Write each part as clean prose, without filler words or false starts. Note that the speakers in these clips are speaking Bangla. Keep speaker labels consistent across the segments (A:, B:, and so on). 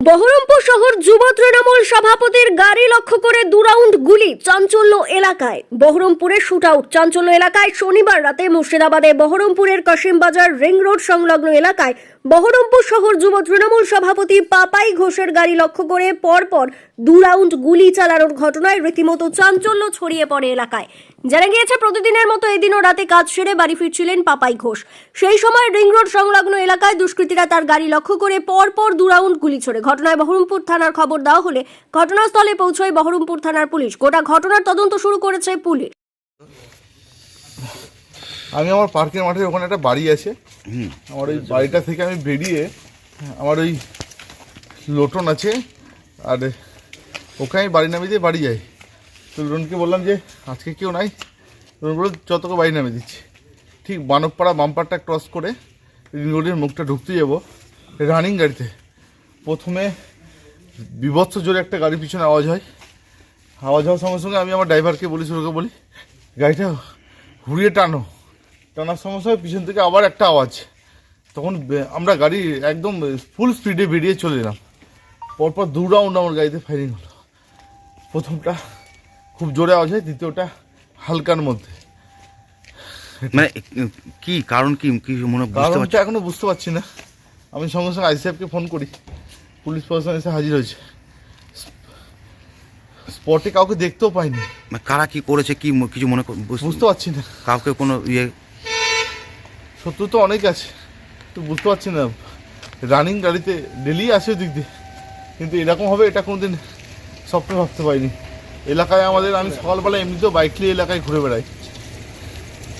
A: বহরমপুর শহর যুব তৃণমূল সভাপতির গাড়ি লক্ষ্য করে 2 রাউন্ড গুলি চাঞ্চল্য এলাকায়। বহরমপুরের শুটআউট চাঞ্চল্য এলাকায় শনিবার রাতে মুর্শিদাবাদে বহরমপুরের কাশিমবাজার রিং রোড সংলগ্ন এলাকায় বহরমপুর শহর যুব তৃণমূল সভাপতি পাপাই ঘোষের গাড়ি লক্ষ্য করে পরপর 2 রাউন্ড গুলি চালানোর ঘটনায় রীতিমতো চাঞ্চল্য ছড়িয়ে পড়ে এলাকায়। জানা গিয়েছে, প্রতিদিনের মতো এদিনও রাতে কাজ সেরে বাড়ি ফিরছিলেন পাপাই ঘোষ। সেই সময় রিং রোড সংলগ্ন এলাকায় দুষ্কৃতীরা তার গাড়ি লক্ষ্য করে পরপর 2 রাউন্ড গুলি ছোড়ে। ঘটনায় বহরমপুর থানার খবর দেওয়া হলে ঘটনাস্থলে পৌঁছয় বহরমপুর থানার পুলিশ। গোটা ঘটনার তদন্ত শুরু করেছে পুলিশ।
B: আমি আমার পার্কের মাঠে ওখানে একটা বাড়ি আছে, আমার ওই বাড়িটা থেকে আমি বেরিয়ে আমার ওই লোটন আছে, আর ওখানে আমি বাড়ি নামিয়ে দিয়ে বাড়ি যাই। তো লোটনকে বললাম যে আজকে কেউ নাই, লোটন বলে যতকে বাড়ি নামিয়ে দিচ্ছি। ঠিক বানকপাড়া বাম্পারটা ক্রস করে রোডের মুখটা ঢুকতে যাবো রানিং গাড়িতে, প্রথমে বিভৎস জোরে একটা গাড়ির পিছনে আওয়াজ হয়। আওয়াজ হওয়ার সঙ্গে সঙ্গে আমি আমার ড্রাইভারকে বলি, সুরকে বলি গাড়িটা ঘুরিয়ে টানার সঙ্গে সঙ্গে পিছন থেকে আবার একটা আওয়াজ। তখন আমরা গাড়ি একদম ফুল স্পিডে বেরিয়ে চলে এলাম। পরপর 2 রাউন্ড আমার গাড়িতে ফায়ারিং হলো। প্রথমটা খুব জোরে আওয়াজ হয়, দ্বিতীয়টা হালকার মধ্যে।
C: মানে কি কারণ, কি কি মনে
B: কারণটা এখনো বুঝতে পারছি না। আমি সঙ্গে সঙ্গে আইসি সাহেবকে ফোন করি, পুলিশ প্রশাসন এসে হাজির হয়েছে। স্পটে কাউকে দেখতেও পাইনি।
C: মানে কারা কি করেছে কি কিছু মনে
B: বুঝতে পারছি না।
C: কাউকে কোনো
B: শত্রু তো অনেক আছে, তো বুঝতে পারছি না। রানিং গাড়িতে ডেলি আসে দিক দিয়ে, কিন্তু এরকম হবে এটা কোনোদিন স্বপ্নে ভাবতে পারিনি। এলাকায় আমাদের, আমি সকালবেলা এমনিতেও বাইক নিয়ে এলাকায় ঘুরে বেড়াই,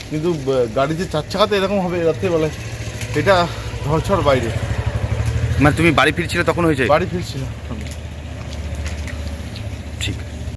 B: কিন্তু গাড়িতে 4 চাকাতে এরকম হবে রাত্রিবেলায়, এটা ধরছড় বাইরে।
C: মানে তুমি বাড়ি ফিরছিলে তখন হয়েছে?
B: বাড়ি ফিরছিলাম।
C: ঠিক।